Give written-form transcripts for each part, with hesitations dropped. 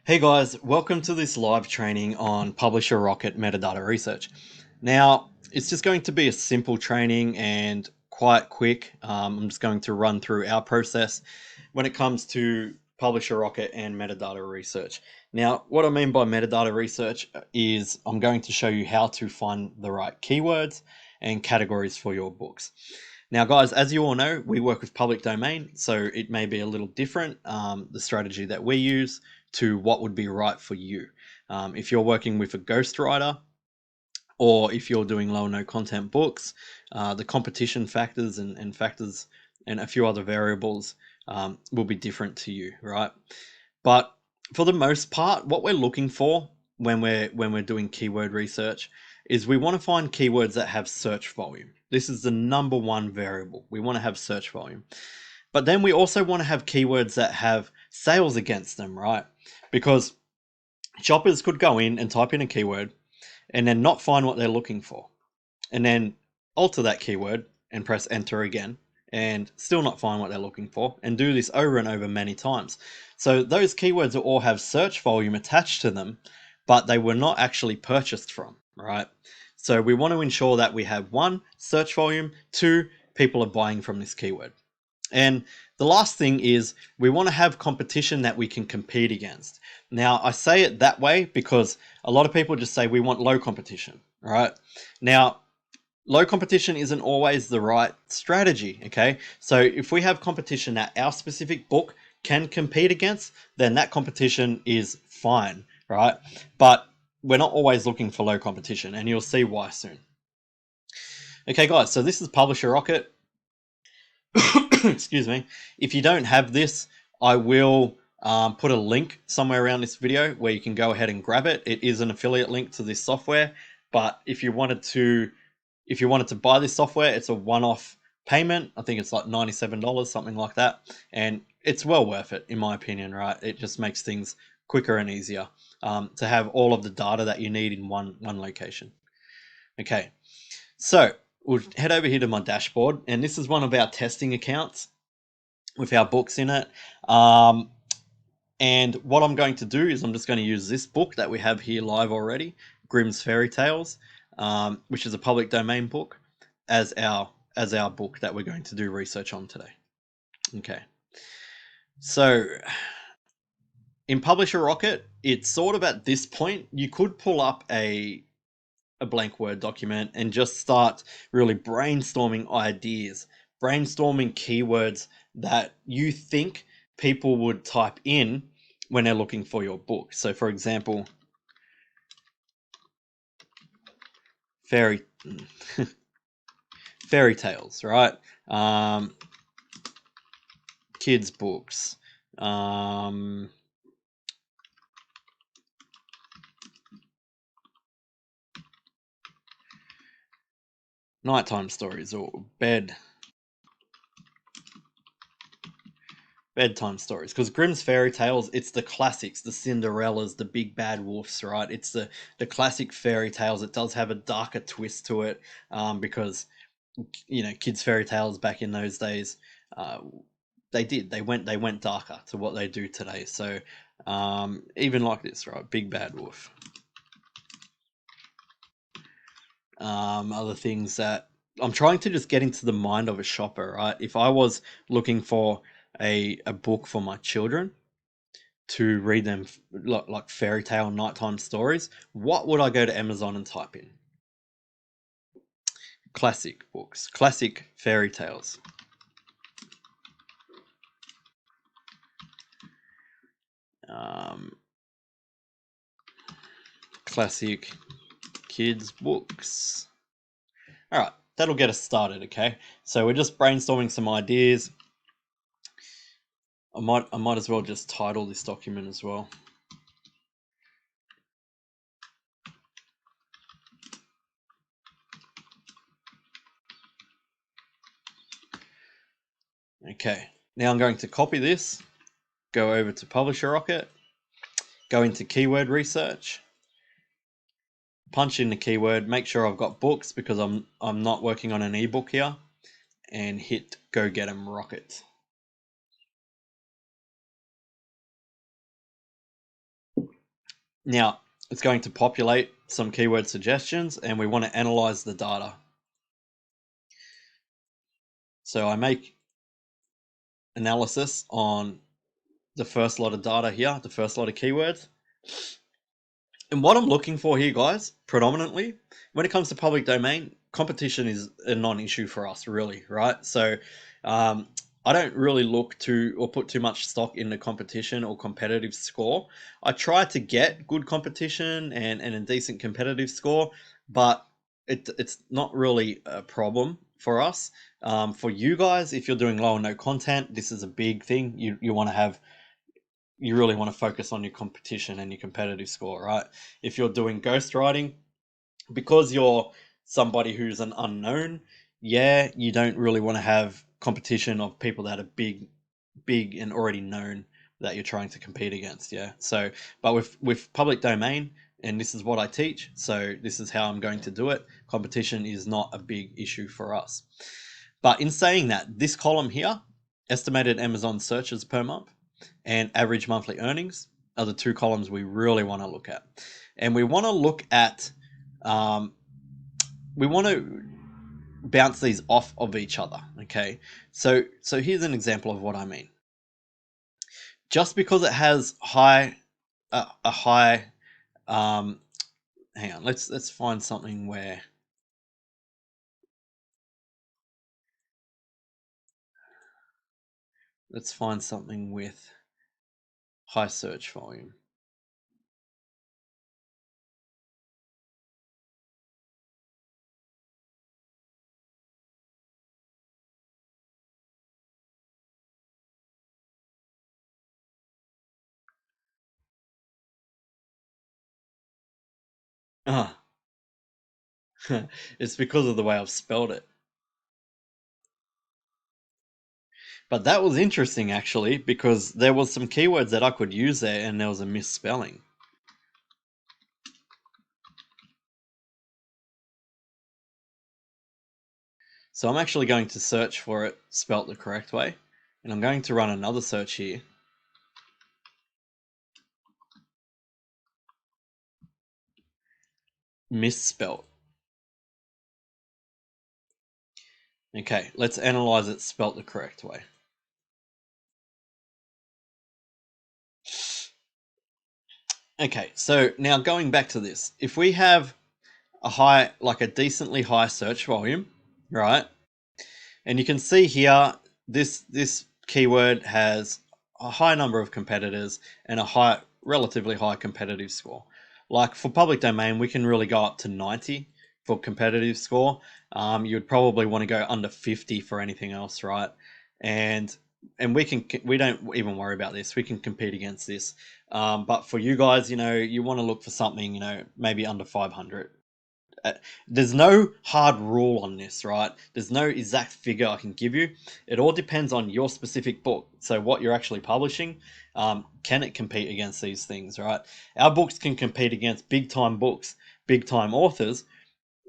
Hey guys, welcome to this live training on Publisher Rocket metadata research. Now, it's just going to be a simple training and quite quick. I'm just going to run through our process when it comes to Publisher Rocket and metadata research. Now, what I mean by metadata research is I'm going to show you how to find the right keywords and categories for your books. Now, guys, as you all know, we work with public domain, so it may be a little different, the strategy that we use to what would be right for you. If you're working with a ghostwriter, or if you're doing low or no content books, the competition factors and factors and a few other variables will be different to you, right? But for the most part, what we're looking for when we're doing keyword research is we want to find keywords that have search volume. This is the number one variable. We want to have search volume. But then we also want to have keywords that have sales against them, right? Because shoppers could go in and type in a keyword and then not find what they're looking for, and then alter that keyword and press enter again and still not find what they're looking for, and do this over and over many times. So those keywords will all have search volume attached to them, but they were not actually purchased from, right? So we want to ensure that we have one, search volume, two, people are buying from this keyword. And the last thing is we want to have competition that we can compete against. Now, I say it that way because a lot of people just say we want low competition, right? Now, low competition isn't always the right strategy, okay? So if we have competition that our specific book can compete against, then that competition is fine, right? But we're not always looking for low competition, and you'll see why soon. Okay, guys, so this is Publisher Rocket. Excuse me. If you don't have this, I will put a link somewhere around this video where you can go ahead and grab it. It is an affiliate link to this software, but if you wanted to buy this software, it's a one-off payment. I think it's like $97, something like that, and it's well worth it in my opinion. Right? It just makes things quicker and easier to have all of the data that you need in one location. Okay, so we'll head over here to my dashboard, and this is one of our testing accounts with our books in it. And what I'm going to do is I'm just going to use this book that we have here live already, Grimm's Fairy Tales, which is a public domain book, as our book that we're going to do research on today. Okay. So in Publisher Rocket, it's sort of at this point, you could pull up a blank Word document and just start really brainstorming ideas, brainstorming keywords that you think people would type in when they're looking for your book. So, for example, fairy fairy tales, right? Kids books, nighttime stories, or bedtime stories. Because Grimm's fairy tales, it's the classics, the Cinderellas, the big bad wolves, right? It's the classic fairy tales. It does have a darker twist to it, because kids fairy tales back in those days, uh, they went darker to what they do today. So even like this, right? Big bad wolf. Other things that I'm trying to just get into the mind of a shopper, right? If I was looking for a book for my children to read them, like fairy tale nighttime stories, what would I go to Amazon and type in? Classic books, classic fairy tales. Classic kids books. All right, that'll get us started. Okay, so we're just brainstorming some ideas. I might as well just title this document as well. Okay, now I'm going to copy this, go over to Publisher Rocket, go into keyword research, punch in the keyword, make sure I've got books because I'm not working on an ebook here, and hit Go Get 'em Rocket. Now, it's going to populate some keyword suggestions, and we want to analyze the data. So I make analysis on the first lot of data here, the first lot of keywords. And what I'm looking for here, guys, predominantly, when it comes to public domain, competition is a non-issue for us, really, right? So I don't really look to or put too much stock in the competition or competitive score. I try to get good competition and a decent competitive score, but it's not really a problem for us. For you guys, if you're doing low or no content, this is a big thing. You want to have, you really want to focus on your competition and your competitive score, right? If you're doing ghostwriting, because you're somebody who's an unknown, yeah, you don't really want to have competition of people that are big and already known that you're trying to compete against, yeah. So, but with public domain, and this is what I teach, so this is how I'm going to do it. Competition is not a big issue for us. But in saying that, this column here, estimated Amazon searches per month and average monthly earnings, are the two columns we really want to look at. And we want to look at, we want to bounce these off of each other, okay? So here's an example of what I mean. Just because it has a high, hang on, let's find something where, let's find something with high search volume. Ah, it's because of the way I've spelled it. But that was interesting, actually, because there was some keywords that I could use there and there was a misspelling. So I'm actually going to search for it spelt the correct way, and I'm going to run another search here. Misspelt. Okay, let's analyze it spelt the correct way. Okay, so now going back to this, if we have a high, like a decently high search volume, right? And you can see here, this keyword has a high number of competitors and a relatively high competitive score. Like for public domain, we can really go up to 90 for competitive score. You'd probably want to go under 50 for anything else, right? And we don't even worry about this. We can compete against this. But for you guys, you want to look for something, maybe under 500. There's no hard rule on this, right? There's no exact figure I can give you. It all depends on your specific book. So what you're actually publishing, can it compete against these things, right? Our books can compete against big time books, big time authors,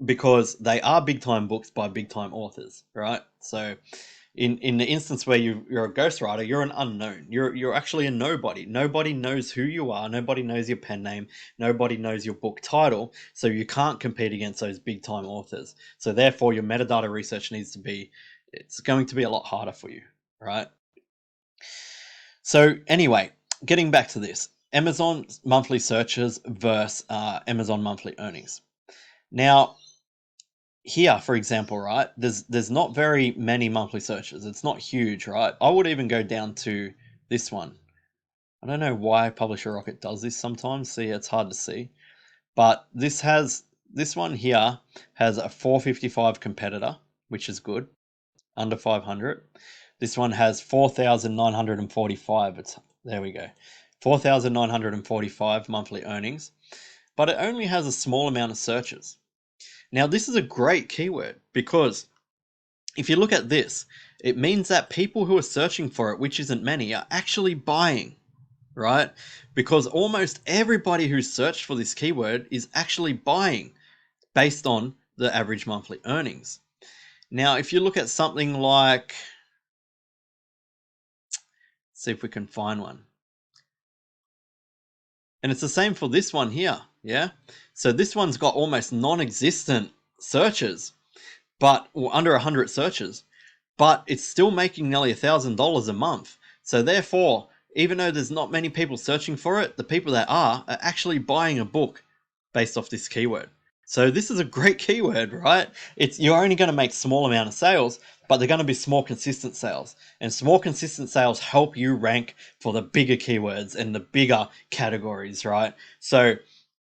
because they are big time books by big time authors, right? So in the instance where you're a ghostwriter, you're an unknown. You're actually a nobody. Nobody knows who you are. Nobody knows your pen name. Nobody knows your book title. So you can't compete against those big time authors. So therefore, your metadata research it's going to be a lot harder for you, right? So anyway, getting back to this, Amazon monthly searches versus Amazon monthly earnings. Now, here, for example, right, there's not very many monthly searches. It's not huge, right? I would even go down to this one. I don't know why Publisher Rocket does this sometimes. See, it's hard to see. But this one here has a 455 competitor, which is good, under 500. This one has 4,945. There we go. 4,945 monthly earnings, but it only has a small amount of searches. Now, this is a great keyword because if you look at this, it means that people who are searching for it, which isn't many, are actually buying, right? Because almost everybody who's searched for this keyword is actually buying based on the average monthly earnings. Now, if you look at something like, see if we can find one. And it's the same for this one here, yeah? So this one's got almost non-existent searches, but or under 100 searches, but it's still making nearly $1,000 a month. So therefore, even though there's not many people searching for it, the people that are actually buying a book based off this keyword. So this is a great keyword, right? You're only going to make small amount of sales, but they're going to be small consistent sales. And small consistent sales help you rank for the bigger keywords and the bigger categories, right? So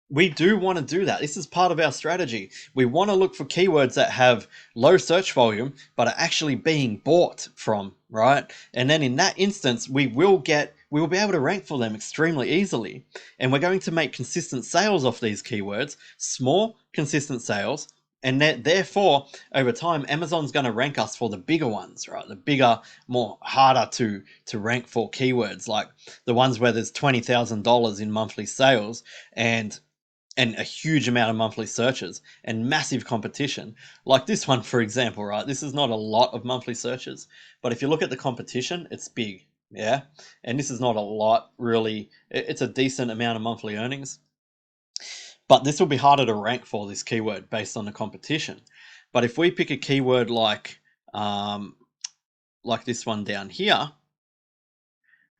we do want to do that. This is part of our strategy. We want to look for keywords that have low search volume, but are actually being bought from, right? And then in that instance, we will be able to rank for them extremely easily. And we're going to make consistent sales off these keywords, small, consistent sales. And therefore, over time, Amazon's going to rank us for the bigger ones, right? The bigger, more harder to rank for keywords, like the ones where there's $20,000 in monthly sales and a huge amount of monthly searches and massive competition. Like this one, for example, right? This is not a lot of monthly searches, but if you look at the competition, it's big, yeah? And this is not a lot, really. It's a decent amount of monthly earnings, but this will be harder to rank for, this keyword, based on the competition. But if we pick a keyword like this one down here,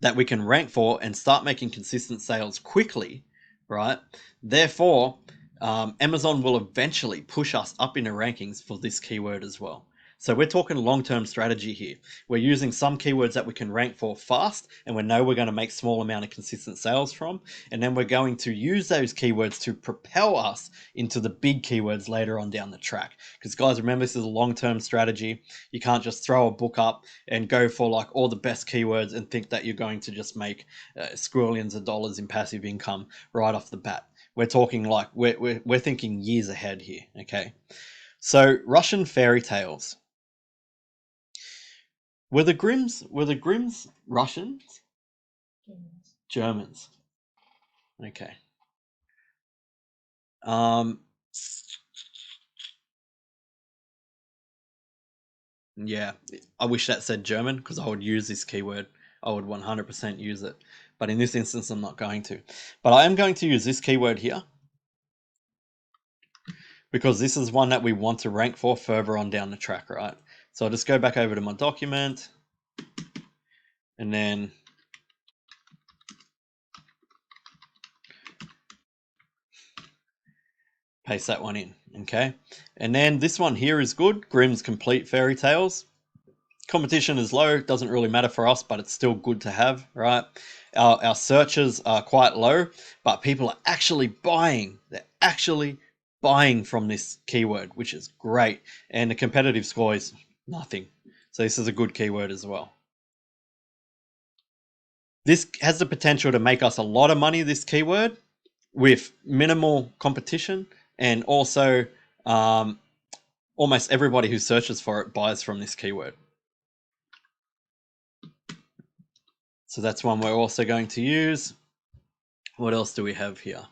that we can rank for and start making consistent sales quickly, right? Therefore, Amazon will eventually push us up in the rankings for this keyword as well. So we're talking long-term strategy here. We're using some keywords that we can rank for fast, and we know we're going to make small amount of consistent sales from, and then we're going to use those keywords to propel us into the big keywords later on down the track. Because guys, remember, this is a long-term strategy. You can't just throw a book up and go for like all the best keywords and think that you're going to just make squillions of dollars in passive income right off the bat. We're talking like we're thinking years ahead here. Okay, so Russian fairy tales. Were the Grimms Russians? Germans. Okay. Yeah, I wish that said German because I would use this keyword. I would 100% use it. But in this instance, I'm not going to. But I am going to use this keyword here because this is one that we want to rank for further on down the track, right? So I'll just go back over to my document and then paste that one in, okay? And then this one here is good, Grimm's Complete Fairy Tales. Competition is low, doesn't really matter for us, but it's still good to have, right? Our searches are quite low, but people are actually buying. They're actually buying from this keyword, which is great. And the competitive score is nothing. So this is a good keyword as well. This has the potential to make us a lot of money, this keyword, with minimal competition, and also almost everybody who searches for it buys from this keyword. So that's one we're also going to use. What else do we have here?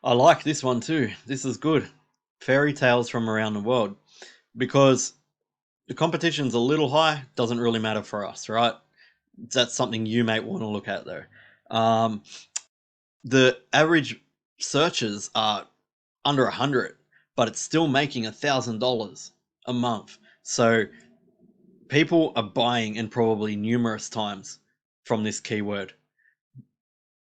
I like this one too. This is good. Fairy tales from around the world. Because the competition's a little high, doesn't really matter for us, right? That's something you may want to look at though. The average searches are under 100, but it's still making $1,000 a month. So people are buying, and probably numerous times, from this keyword.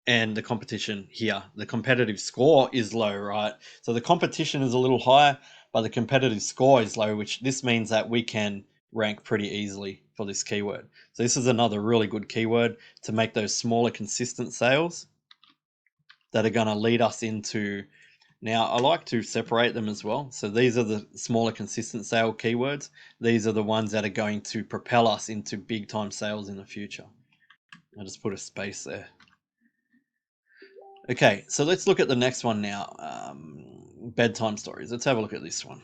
And the competition here, the competitive score is low, right? So the competition is a little higher, but the competitive score is low, which this means that we can rank pretty easily for this keyword. So this is another really good keyword to make those smaller consistent sales that are going to lead us into. Now, I like to separate them as well. So these are the smaller consistent sale keywords. These are the ones that are going to propel us into big time sales in the future. I'll just put a space there. Okay, so let's look at the next one now. Bedtime stories. Let's have a look at this one.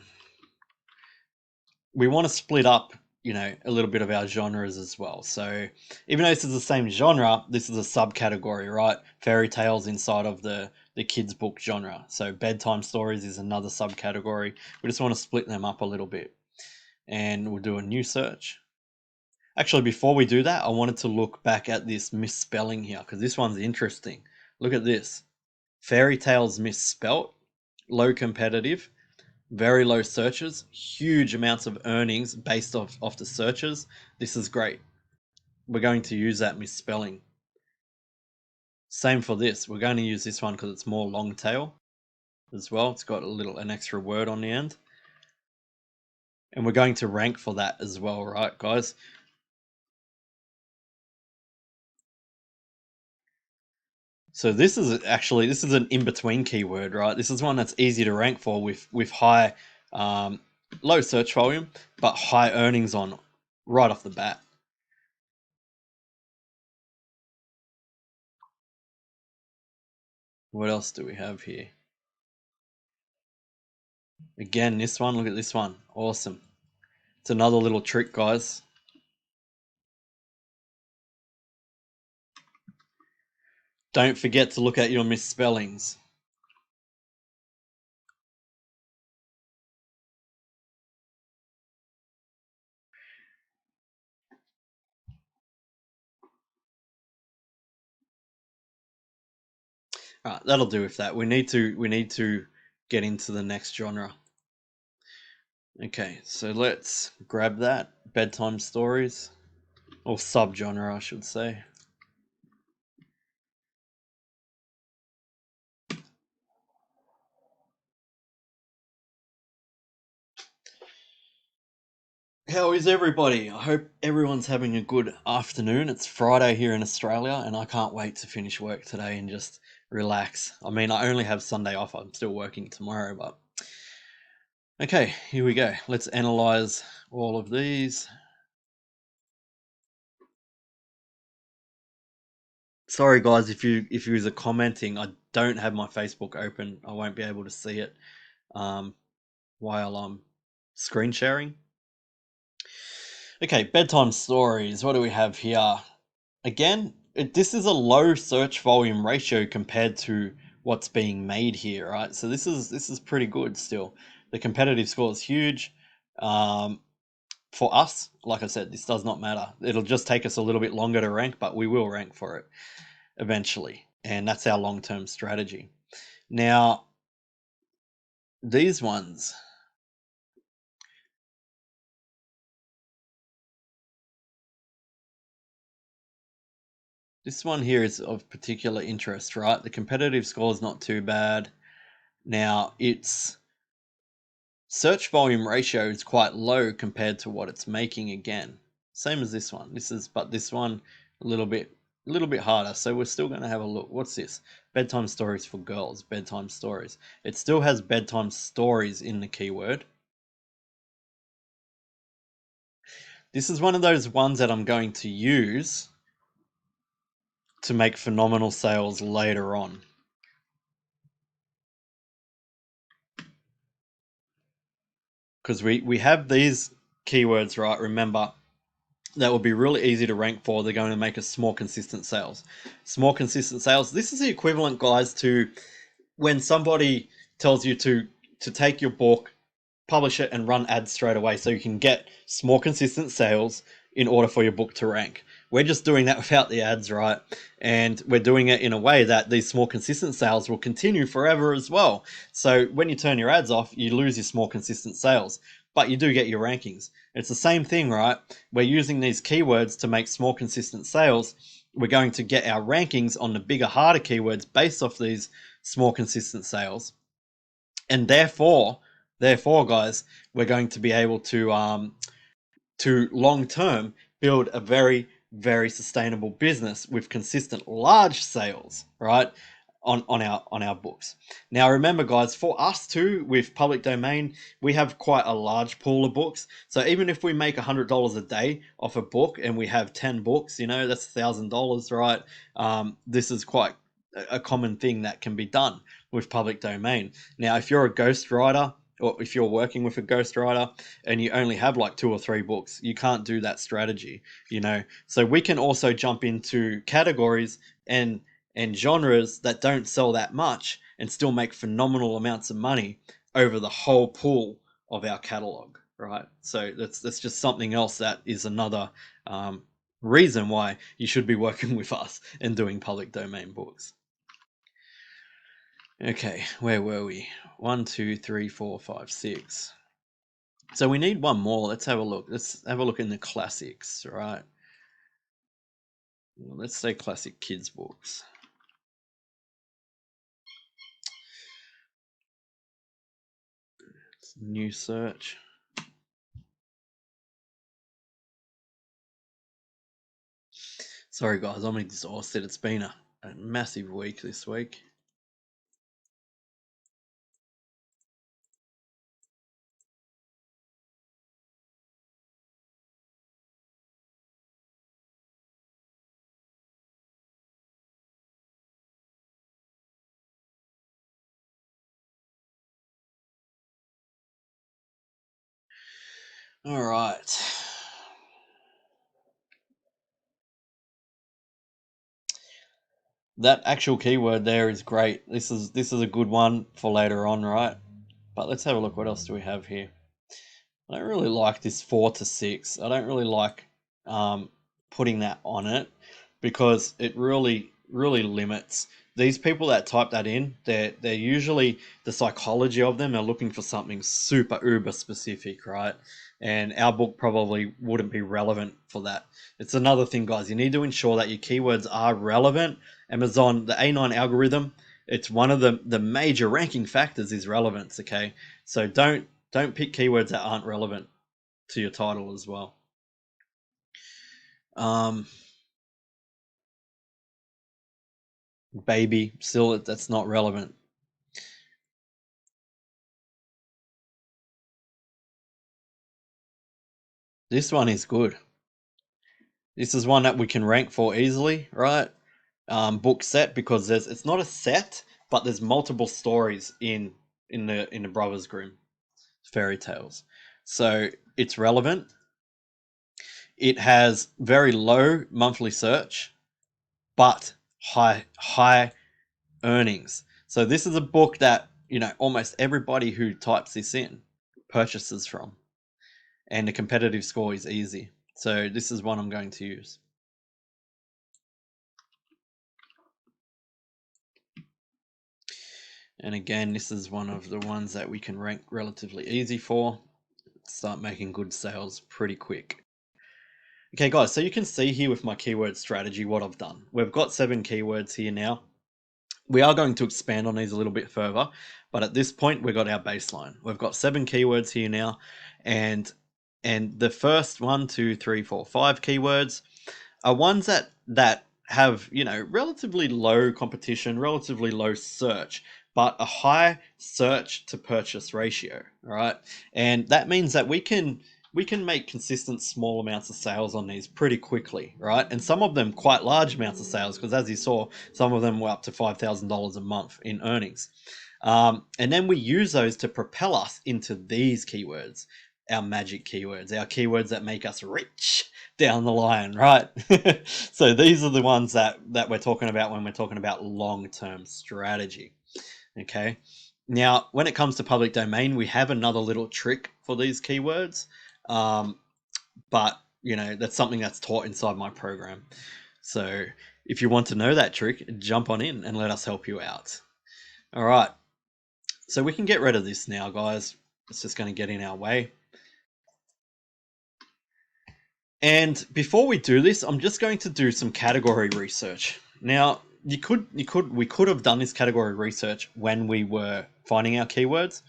We want to split up a little bit of our genres as well. So even though this is the same genre, this is a subcategory, right? Fairy tales inside of the kids book genre. So bedtime stories is another subcategory. We just want to split them up a little bit, and we'll do a new search. Actually, before we do that, I wanted to look back at this misspelling here because this one's interesting. Look at this. Fairy tales misspelt, low competitive, very low searches, huge amounts of earnings based off the searches. This is great. We're going to use that misspelling. Same for this. We're going to use this one because it's more long tail as well. It's got an extra word on the end. And we're going to rank for that as well, right, guys? So this is an in-between keyword, right? This is one that's easy to rank for with high, low search volume, but high earnings on right off the bat. What else do we have here? Again, this one, look at this one. Awesome. It's another little trick, guys. Don't forget to look at your misspellings. All right, that'll do with that. We need to get into the next genre. Okay, so let's grab that. Bedtime stories. Or subgenre, I should say. How is everybody? I hope everyone's having a good afternoon. It's Friday here in Australia, and I can't wait to finish work today and just relax. I mean, I only have Sunday off. I'm still working tomorrow, but okay, here we go. Let's analyze all of these. Sorry guys, if you are commenting, I don't have my Facebook open. I won't be able to see it while I'm screen sharing. Okay, bedtime stories. What do we have here? Again, this is a low search volume ratio compared to what's being made here, right? So this is pretty good still. The competitive score is huge. For us, like I said, this does not matter. It'll just take us a little bit longer to rank, but we will rank for it eventually. And that's our long-term strategy. Now, these ones, this one here is of particular interest, right? The competitive score is not too bad. Now, its search volume ratio is quite low compared to what it's making again. Same as this one. But this one a little bit harder. So we're still going to have a look. What's this? Bedtime stories for girls. Bedtime stories. It still has bedtime stories in the keyword. This is one of those ones that I'm going to use to make phenomenal sales later on. Because we have these keywords, right? Remember, that will be really easy to rank for. They're going to make us small, consistent sales. Small, consistent sales. This is the equivalent, guys, to when somebody tells you to take your book, publish it, and run ads straight away so you can get small, consistent sales in order for your book to rank. We're just doing that without the ads, right? And we're doing it in a way that these small, consistent sales will continue forever as well. So when you turn your ads off, you lose your small, consistent sales, but you do get your rankings. It's the same thing, right? We're using these keywords to make small, consistent sales. We're going to get our rankings on the bigger, harder keywords based off these small, consistent sales. And therefore, guys, we're going to be able to long term build a very, very sustainable business with consistent large sales, right? On our books. Now remember guys, for us too, with public domain, we have quite a large pool of books. So even if we make $100 a day off a book and we have 10 books, that's $1,000, right? This is quite a common thing that can be done with public domain. Now, if you're a ghostwriter or if you're working with a ghostwriter and you only have like 2 or 3 books, you can't do that strategy, you know. So we can also jump into categories and genres that don't sell that much and still make phenomenal amounts of money over the whole pool of our catalog, right? So that's just something else that is another reason why you should be working with us and doing public domain books. Okay, where were we? 1, 2, 3, 4, 5, 6. So we need one more. Let's have a look. Let's have a look in the classics, right? Let's say classic kids books. New search. Sorry guys, I'm exhausted. It's been a massive week this week. All right. That actual keyword there is great. This is a good one for later on, right? But let's have a look. What else do we have here? I don't really like this 4 to 6. I don't really like putting that on it because it really limits these people that type that in. They're usually, the psychology of them are looking for something super uber specific, right? And our book probably wouldn't be relevant for that. It's another thing, guys. You need to ensure that your keywords are relevant. Amazon, the A9 algorithm, it's one of the major ranking factors is relevance. Okay, so don't pick keywords that aren't relevant to your title as well. Baby, still that's not relevant. This one is good. This is one that we can rank for easily, right? Book set, because it's not a set, but there's multiple stories in the Brothers Grimm fairy tales. So it's relevant. It has very low monthly search, but high earnings. So this is a book that, almost everybody who types this in purchases from, and the competitive score is easy. So this is one I'm going to use. And again, this is one of the ones that we can rank relatively easy for. Start making good sales pretty quick. Okay guys, so you can see here with my keyword strategy what I've done. We've got 7 keywords here now. We are going to expand on these a little bit further, but at this point we've got our baseline. We've got 7 keywords here now, and the first 1, 2, 3, 4, 5 keywords are ones that have, relatively low competition, relatively low search, but a high search to purchase ratio. All right, and that means that we can make consistent small amounts of sales on these pretty quickly, right? And some of them quite large amounts of sales, because as you saw, some of them were up to $5,000 a month in earnings. And then we use those to propel us into these keywords, our magic keywords, our keywords that make us rich down the line, right? So these are the ones that we're talking about when we're talking about long-term strategy. Okay. Now, when it comes to public domain, we have another little trick for these keywords. But that's something that's taught inside my program. So if you want to know that trick, jump on in and let us help you out. All right. So we can get rid of this now, guys. It's just going to get in our way. And before we do this, I'm just going to do some category research. Now, we could have done this category research when we were finding our keywords,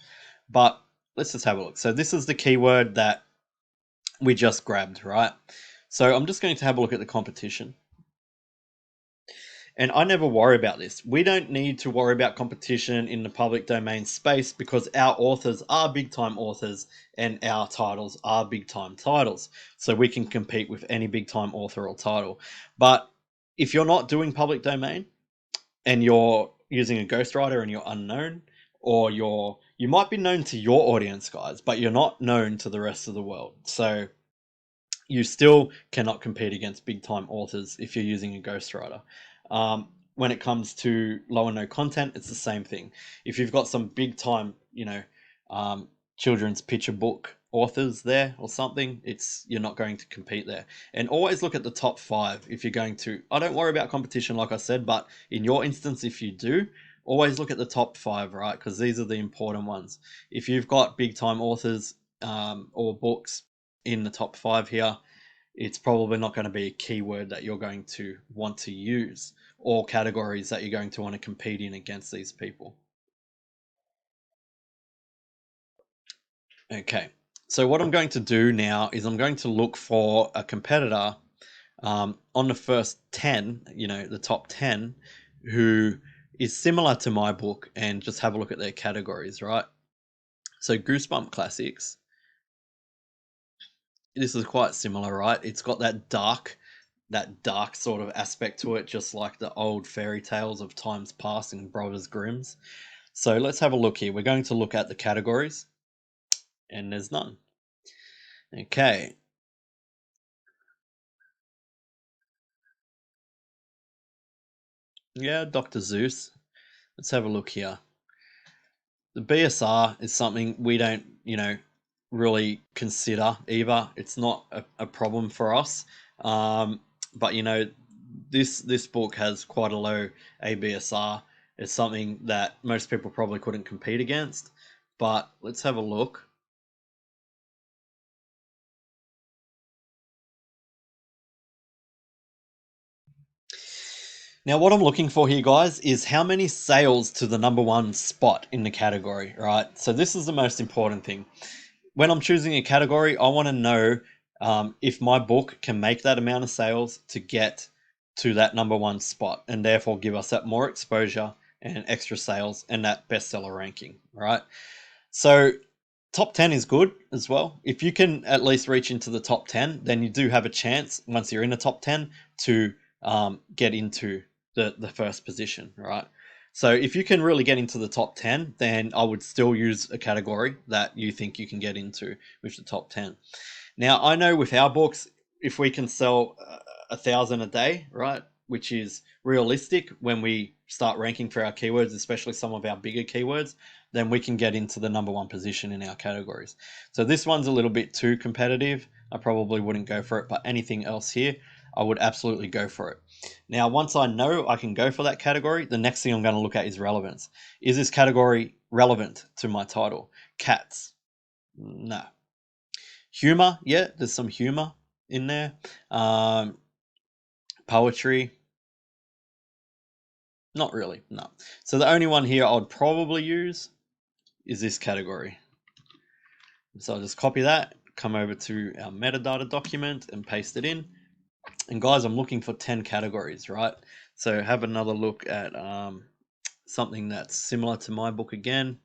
but let's just have a look. So this is the keyword that we just grabbed, right? So I'm just going to have a look at the competition. And I never worry about this. We don't need to worry about competition in the public domain space because our authors are big time authors and our titles are big time titles. So we can compete with any big time author or title. But if you're not doing public domain and you're using a ghostwriter and you're unknown, or you might be known to your audience, guys, but you're not known to the rest of the world. So you still cannot compete against big time authors if you're using a ghostwriter. When it comes to low and no content, it's the same thing. If you've got some big time, children's picture book authors there or something, you're not going to compete there. And always look at the top 5 if you're going to. I don't worry about competition, like I said, but in your instance, if you do, always look at the top 5, right? Because these are the important ones. If you've got big time authors or books in the top 5 here, it's probably not going to be a keyword that you're going to want to use, or categories that you're going to want to compete in against these people. Okay, so what I'm going to do now is I'm going to look for a competitor on the first 10, the top 10, who is similar to my book, and just have a look at their categories, right? So Goosebump Classics, this is quite similar, right? It's got that dark sort of aspect to it, just like the old fairy tales of times past in Brothers Grimm's. So let's have a look here. We're going to look at the categories, and there's none. Okay. Yeah, Dr. Zeus. Let's have a look here. The BSR is something we don't, really consider either. It's not a problem for us. But this book has quite a low ABSR. It's something that most people probably couldn't compete against. But let's have a look. Now, what I'm looking for here, guys, is how many sales to the number 1 spot in the category, right? So this is the most important thing. When I'm choosing a category, I want to know if my book can make that amount of sales to get to that number 1 spot, and therefore give us that more exposure and extra sales and that bestseller ranking, right? So top 10 is good as well. If you can at least reach into the top 10, then you do have a chance, once you're in the top 10, to get into the first position, right? So if you can really get into the top 10, then I would still use a category that you think you can get into with the top 10. Now, I know with our books, if we can sell 1,000 a day, right, which is realistic when we start ranking for our keywords, especially some of our bigger keywords, then we can get into the number 1 position in our categories. So this one's a little bit too competitive. I probably wouldn't go for it, but anything else here, I would absolutely go for it. Now, once I know I can go for that category, the next thing I'm going to look at is relevance. Is this category relevant to my title? Cats? No. Humor? Yeah, there's some humor in there. Poetry? Not really, no. So the only one here I would probably use is this category. So I'll just copy that, come over to our metadata document and paste it in. And guys, I'm looking for 10 categories, right? So have another look at something that's similar to my book again.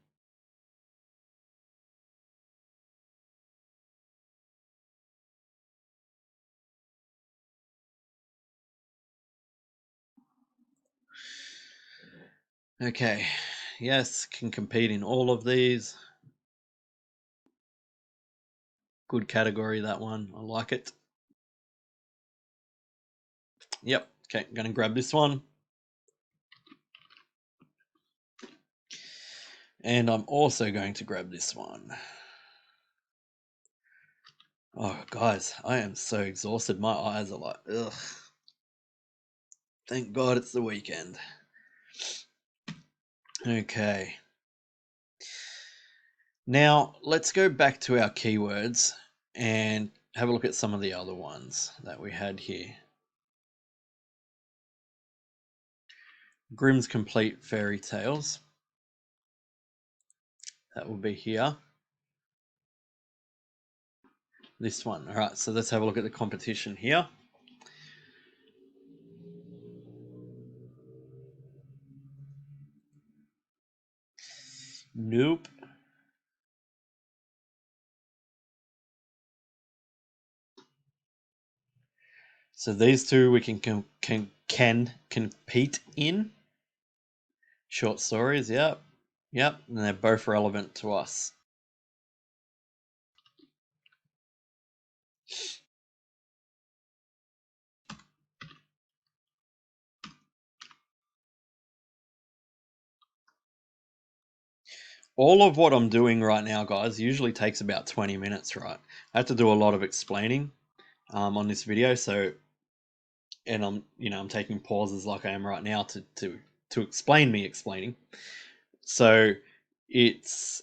Okay, yes, can compete in all of these. Good category, that one. I like it. Yep, okay, I'm going to grab this one. And I'm also going to grab this one. Oh, guys, I am so exhausted. My eyes are like, ugh. Thank God it's the weekend. Okay. Now, let's go back to our keywords and have a look at some of the other ones that we had here. Grimm's Complete Fairy Tales. That will be here. This one. All right, so let's have a look at the competition here. Nope. So these two we can compete in. Short stories, yeah. Yep, and they're both relevant to us. All of what I'm doing right now, guys, usually takes about 20 minutes, right? I have to do a lot of explaining on this video, so and I'm taking pauses like I am right now to explain me explaining. So it's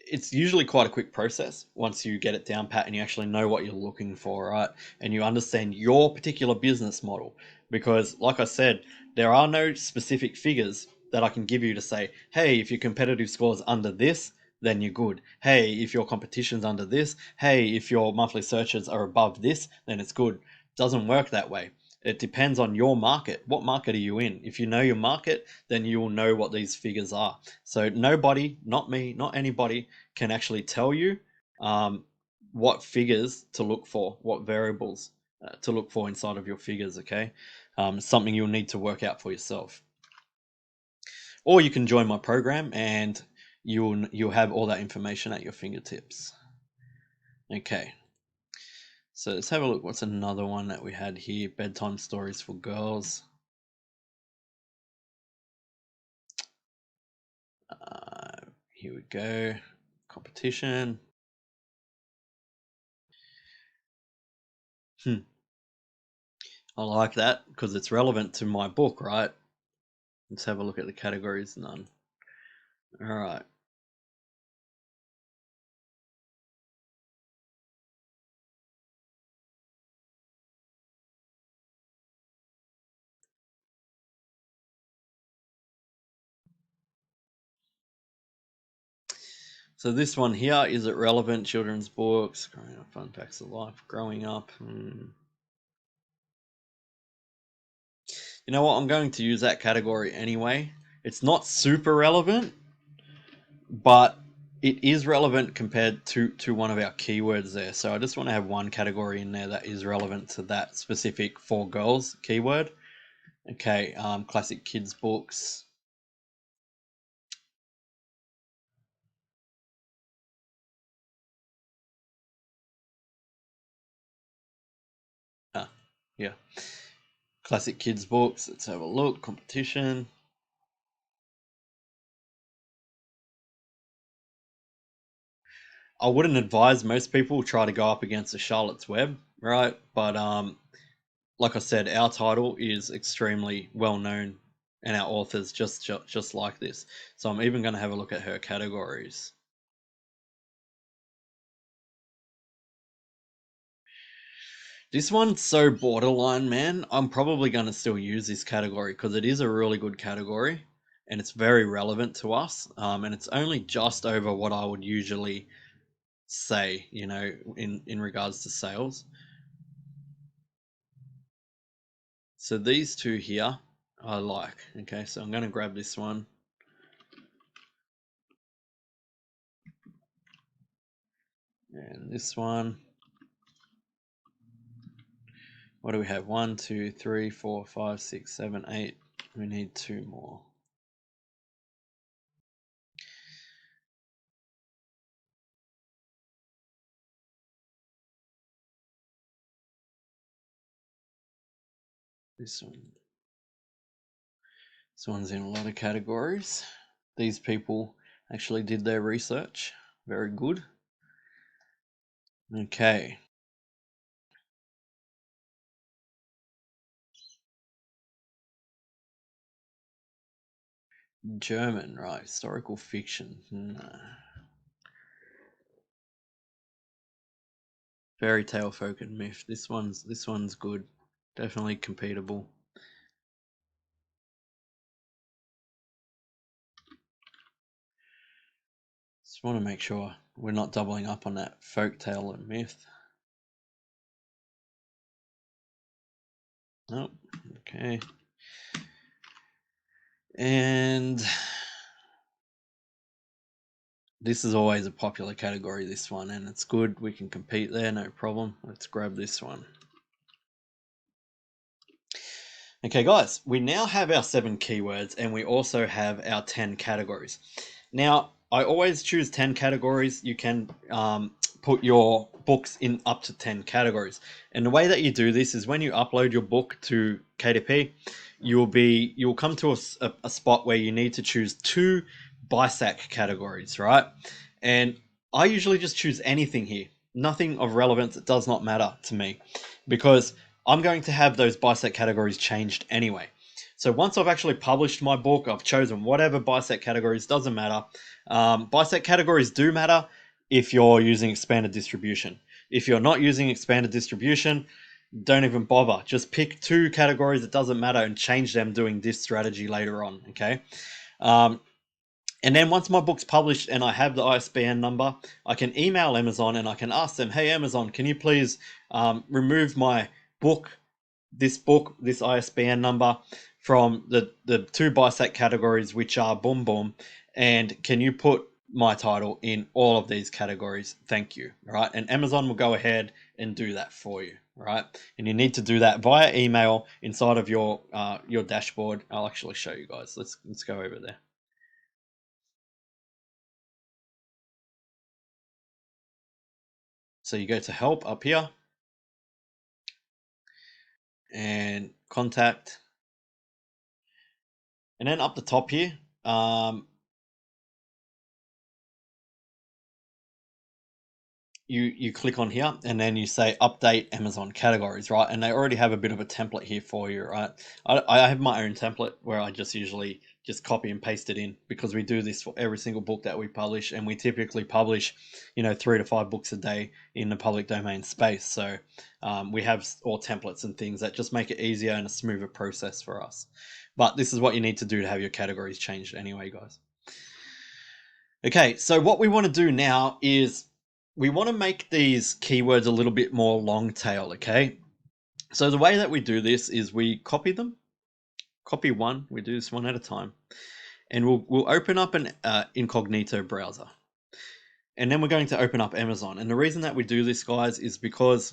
it's usually quite a quick process once you get it down pat and you actually know what you're looking for, right? And you understand your particular business model. Because, like I said, there are no specific figures that I can give you to say, hey, if your competitive score is under this, then you're good. Hey, if your competition's under this, hey, if your monthly searches are above this, then it's good. Doesn't work that way. It depends on your market. What market are you in? If you know your market, then you will know what these figures are. So nobody, not me, not anybody, can actually tell you what figures to look for, what variables to look for inside of your figures. Okay, something you'll need to work out for yourself, or you can join my program and you'll have all that information at your fingertips. Okay, so let's have a look. What's another one that we had here? Bedtime stories for girls. Here we go. Competition. I like that because it's relevant to my book, right? Let's have a look at the categories. None. All right. So this one here, is it relevant? Children's books, growing up, fun facts of life, growing up. You know what? I'm going to use that category anyway. It's not super relevant, but it is relevant compared to one of our keywords there. So I just want to have one category in there that is relevant to that specific for girls keyword. Okay, classic kids books. Ah, yeah. Classic kids books. Let's have a look. Competition. I wouldn't advise most people try to go up against a Charlotte's Web, right? But like I said, our title is extremely well known, and our authors just like this. So I'm even going to have a look at her categories. This one's so borderline, man. I'm probably going to still use this category because it is a really good category, and it's very relevant to us. And it's only just over what I would usually say, in regards to sales. So these two here I like. Okay, so I'm going to grab this one. And this one. What do we have? 1, 2, 3, 4, 5, 6, 7, 8. We need two more. This one. This one's in a lot of categories. These people actually did their research. Very good. Okay. German, right? Historical fiction. Fairy tale, folk, and myth. This one's good. Definitely competable. Just want to make sure we're not doubling up on that folk tale and myth. Nope. Okay. And this is always a popular category, this one, and it's good. We can compete there, no problem. Let's grab this one. Okay, guys, we now have our 7 keywords and we also have our 10 categories. Now, I always choose 10 categories. You can put your books in up to 10 categories. And the way that you do this is when you upload your book to KDP, you'll come to a spot where you need to choose 2 BISAC categories, right? And I usually just choose anything here. Nothing of relevance. It does not matter to me because I'm going to have those BISAC categories changed anyway. So once I've actually published my book, I've chosen whatever BISAC categories, doesn't matter. BISAC categories do matter if you're using expanded distribution. If you're not using expanded distribution, don't even bother. Just pick 2 categories, it doesn't matter, and change them doing this strategy later on, okay? And then once my book's published and I have the ISBN number, I can email Amazon and I can ask them, hey, Amazon, can you please remove my book, this ISBN number from the 2 BISAC categories, which are boom, boom, and can you put my title in all of these categories? Thank you. Right. And Amazon will go ahead and do that for you. Right. And you need to do that via email inside of your dashboard. I'll actually show you guys. Let's go over there. So you go to help up here and contact, and then up the top here, you click on here and then you say update Amazon categories, right? And they already have a bit of a template here for you, right? I have my own template where I just usually just copy and paste it in because we do this for every single book that we publish, and we typically publish 3 to 5 books a day in the public domain space. So we have all templates and things that just make it easier and a smoother process for us. But this is what you need to do to have your categories changed anyway, guys. Okay, so what we want to do now is we want to make these keywords a little bit more long tail, okay? So the way that we do this is we copy them, copy one, we do this one at a time, and we'll open up an incognito browser. And then we're going to open up Amazon. And the reason that we do this, guys, is because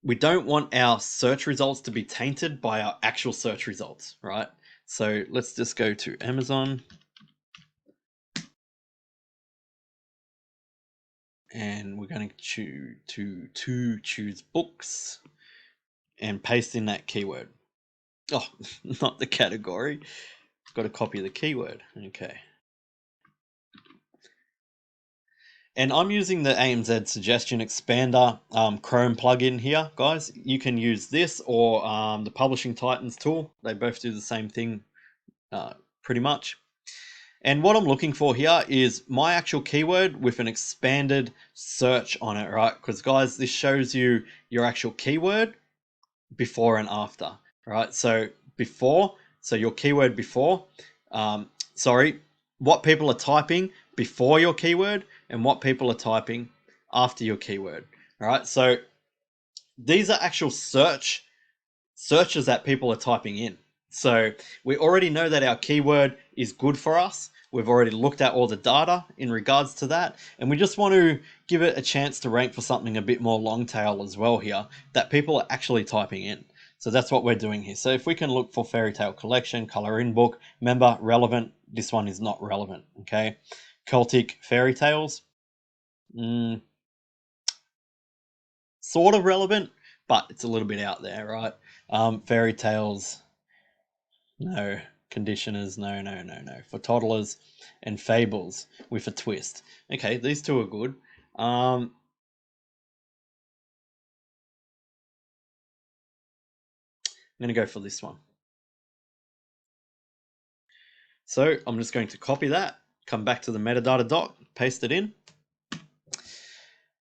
we don't want our search results to be tainted by our actual search results, right? So let's just go to Amazon. And we're going to choose books and paste in that keyword. Oh, not the category. Got to copy the keyword. Okay. And I'm using the AMZ Suggestion Expander Chrome plugin here, guys. You can use this or the Publishing Titans tool. They both do the same thing pretty much. And what I'm looking for here is my actual keyword with an expanded search on it, right? Because, guys, this shows you your actual keyword before and after, right? So your keyword before, what people are typing before your keyword and what people are typing after your keyword, all right? So these are actual searches that people are typing in. So we already know that our keyword is good for us. We've already looked at all the data in regards to that, and we just want to give it a chance to rank for something a bit more long tail as well here that people are actually typing in. So that's what we're doing here. So if we can look for fairy tale collection, color in book, remember relevant, this one is not relevant, okay? Celtic fairy tales, sort of relevant, but it's a little bit out there, right? Fairy tales, no. Conditioners, no. For toddlers and fables with a twist. Okay, these two are good. I'm going to go for this one. So I'm just going to copy that, come back to the metadata doc, paste it in.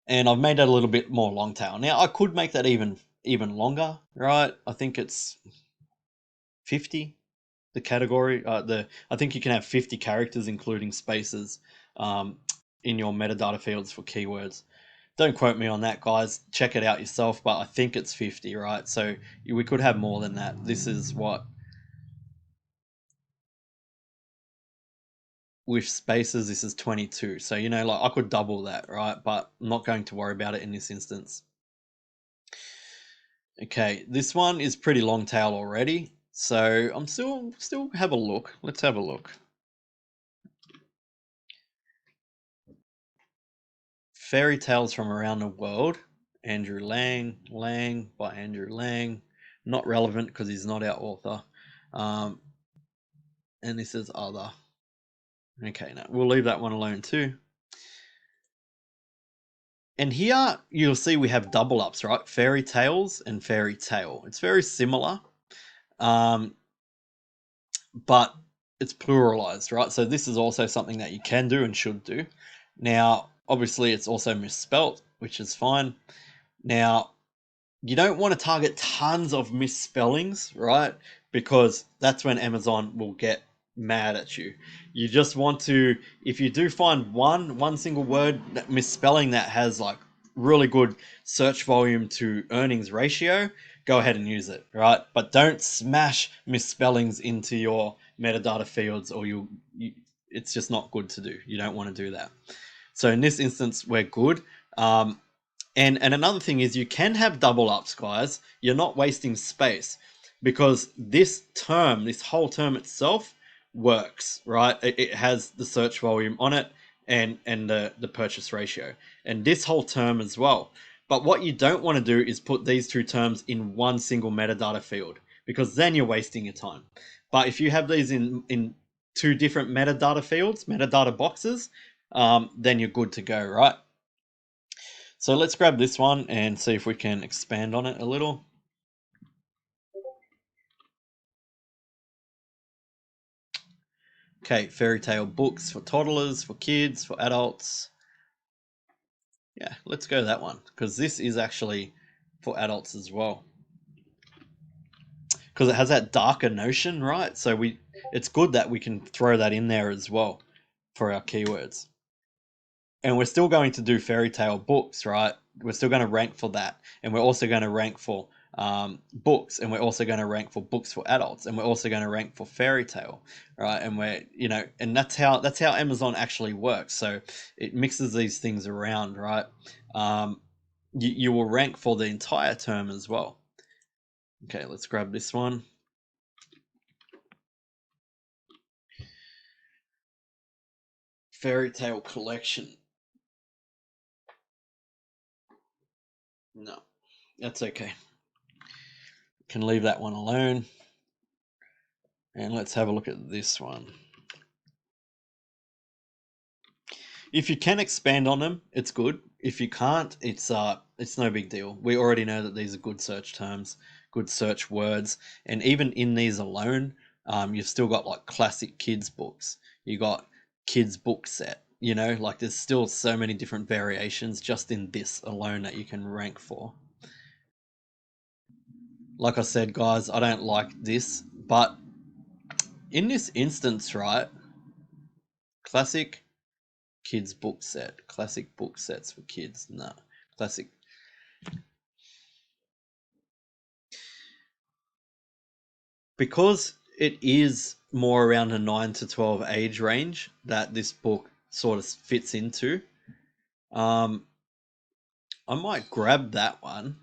And I've made that a little bit more long tail. Now I could make that even longer, right? I think it's 50. The category, I think you can have 50 characters, including spaces, in your metadata fields for keywords. Don't quote me on that, guys. Check it out yourself, but I think it's 50, right? So we could have more than that. This is what, with spaces, this is 22. So, like I could double that, right? But I'm not going to worry about it in this instance. Okay, this one is pretty long tail already. So I'm still have a look. Let's have a look. Fairy tales from around the world. Andrew Lang by Andrew Lang. Not relevant because he's not our author. And this is other. Okay, now we'll leave that one alone too. And here you'll see we have double ups, right? Fairy tales and fairy tale. It's very similar, but it's pluralized, right? So this is also something that you can do and should do. Now, obviously, it's also misspelt, which is fine. Now, you don't want to target tons of misspellings, right? Because that's when Amazon will get mad at you. You just want to, if you do find one single word misspelling that has like really good search volume to earnings ratio, go ahead and use it, right? But don't smash misspellings into your metadata fields, or it's just not good to do. You don't want to do that. So in this instance, we're good. And another thing is you can have double ups, guys. You're not wasting space because this whole term itself works, right? It has the search volume on it and the purchase ratio, and this whole term as well. But what you don't want to do is put these two terms in one single metadata field, because then you're wasting your time. But if you have these in two different metadata fields, metadata boxes, then you're good to go, right? So let's grab this one and see if we can expand on it a little. Okay, fairy tale books for toddlers, for kids, for adults. Yeah, let's go that one, because this is actually for adults as well. Because it has that darker notion, right? So it's good that we can throw that in there as well for our keywords. And we're still going to do fairy tale books, right? We're still going to rank for that, and we're also going to rank for books, and we're also going to rank for books for adults, and we're also going to rank for fairy tale, right? And and that's how Amazon actually works. So it mixes these things around, right? You will rank for the entire term as well. Okay, let's grab this one. Fairy tale collection. No, that's okay. Can leave that one alone. And let's have a look at this one. If you can expand on them, it's good. If you can't, it's no big deal. We already know that these are good search terms, good search words, and even in these alone, you've still got like classic kids books. You got kids book set. Like there's still so many different variations just in this alone that you can rank for. Like I said, guys, I don't like this, but in this instance, right? Classic kids book set, classic book sets for kids. No, classic. Because it is more around a 9 to 12 age range that this book sort of fits into. I might grab that one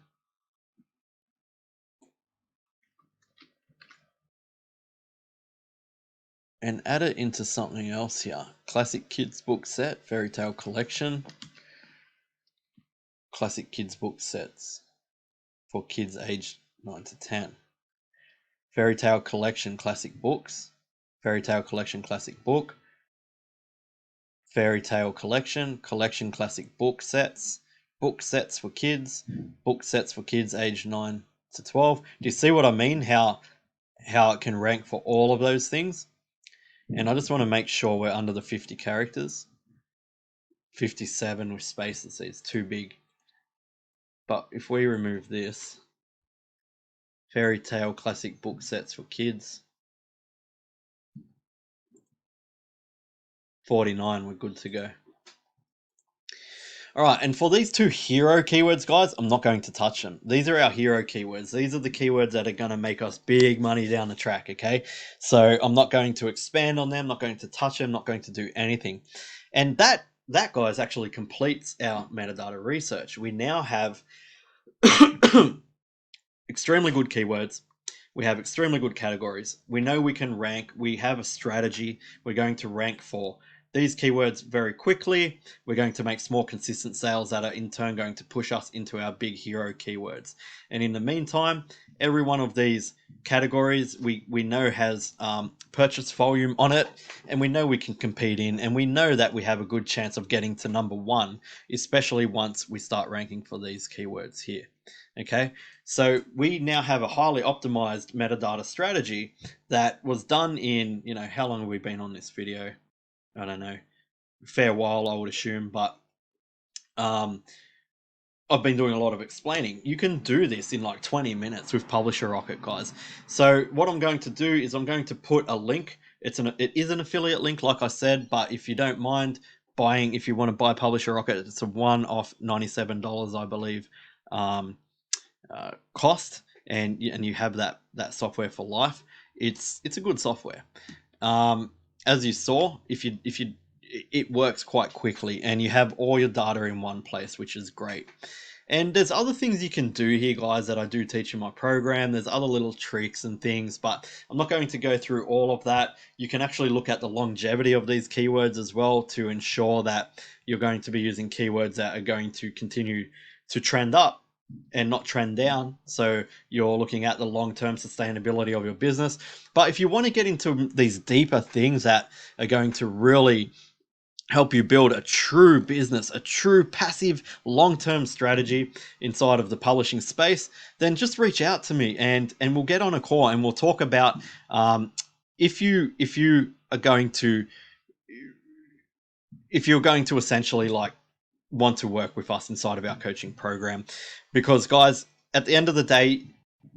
and add it into something else here. Classic kids book set, fairy tale collection, classic kids book sets for kids aged 9 to 10. Fairy tale collection, classic books, fairy tale collection, classic book, fairy tale collection, collection classic book sets for kids, book sets for kids aged 9 to 12. Do you see what I mean? How it can rank for all of those things? And I just want to make sure we're under the 50 characters. 57 with spaces, it's too big. But if we remove this, fairy tale classic book sets for kids, 49, we're good to go. All right, and for these two hero keywords, guys, I'm not going to touch them. These are our hero keywords. These are the keywords that are going to make us big money down the track, okay? So I'm not going to expand on them, not going to touch them, not going to do anything. And that, guys, actually completes our metadata research. We now have extremely good keywords, We have extremely good categories. We know we can rank. We have a strategy. We're going to rank for these keywords very quickly. We're going to make small, consistent sales that are in turn going to push us into our big hero keywords. And in the meantime, every one of these categories we know has purchase volume on it, and we know we can compete in, and we know that we have a good chance of getting to number one, especially once we start ranking for these keywords here. Okay, so we now have a highly optimized metadata strategy that was done in, how long have we been on this video? I don't know, a fair while, I would assume, but I've been doing a lot of explaining. You can do this in like 20 minutes with Publisher Rocket, guys. So what I'm going to do is I'm going to put a link. It is an affiliate link, like I said, but if you don't mind buying, if you want to buy Publisher Rocket, it's a one-off $97, I believe, cost, and you have that software for life. It's a good software. As you saw, it works quite quickly, and you have all your data in one place, which is great. And there's other things you can do here, guys, that I do teach in my program. There's other little tricks and things, but I'm not going to go through all of that. You can actually look at the longevity of these keywords as well to ensure that you're going to be using keywords that are going to continue to trend up and not trend down. So you're looking at the long-term sustainability of your business. But if you want to get into these deeper things that are going to really help you build a true business, a true passive long-term strategy inside of the publishing space, then just reach out to me and we'll get on a call and we'll talk about if you're going to essentially like want to work with us inside of our coaching program. Because guys, at the end of the day,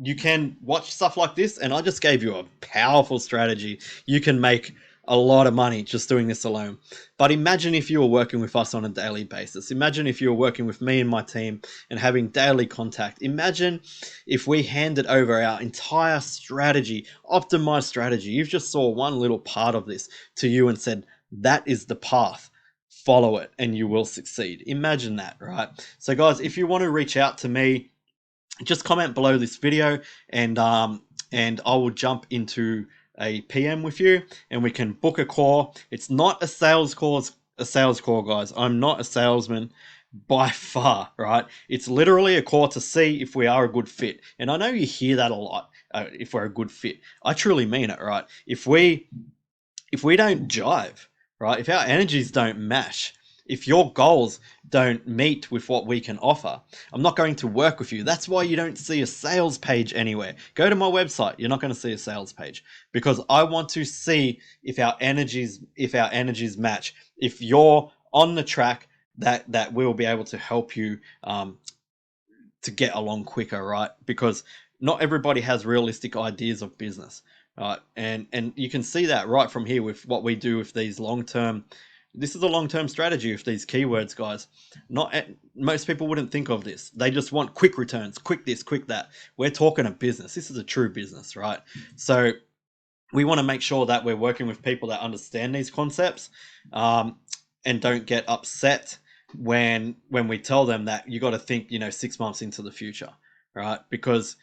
you can watch stuff like this, and I just gave you a powerful strategy. You can make a lot of money just doing this alone. But imagine if you were working with us on a daily basis. Imagine if you were working with me and my team and having daily contact. Imagine if we handed over our entire strategy, optimized strategy. You've just saw one little part of this to you and said, that is the path. Follow it and you will succeed. Imagine that, right? So guys, if you want to reach out to me, just comment below this video and I will jump into a PM with you and we can book a call. It's not a sales call, guys. I'm not a salesman by far, right? It's literally a call to see if we are a good fit. And I know you hear that a lot, if we're a good fit. I truly mean it, right? If we don't jive, right? If our energies don't match, if your goals don't meet with what we can offer, I'm not going to work with you. That's why you don't see a sales page anywhere. Go to my website. You're not going to see a sales page because I want to see if our energies match. If you're on the track that we'll be able to help you to get along quicker, right? Because not everybody has realistic ideas of business. Right, and you can see that right from here with what we do with these long-term. This is a long-term strategy with these keywords, guys. Most people wouldn't think of this. They just want quick returns, quick this, quick that. We're talking a business. This is a true business, right? So we want to make sure that we're working with people that understand these concepts and don't get upset when we tell them that you got to think, 6 months into the future, right? Because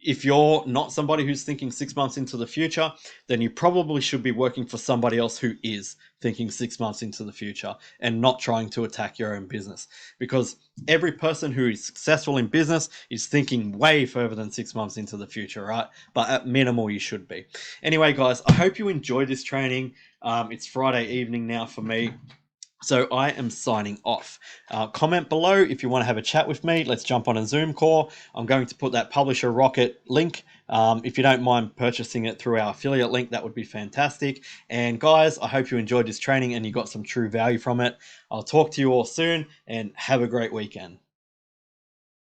if you're not somebody who's thinking 6 months into the future, then you probably should be working for somebody else who is thinking 6 months into the future and not trying to attack your own business. Because every person who is successful in business is thinking way further than 6 months into the future, right? But at minimal, you should be. Anyway, guys, I hope you enjoyed this training. It's Friday evening now for me. So I am signing off. Comment below if you want to have a chat with me. Let's jump on a Zoom call. I'm going to put that Publisher Rocket link. If you don't mind purchasing it through our affiliate link, that would be fantastic. And guys, I hope you enjoyed this training and you got some true value from it. I'll talk to you all soon and have a great weekend.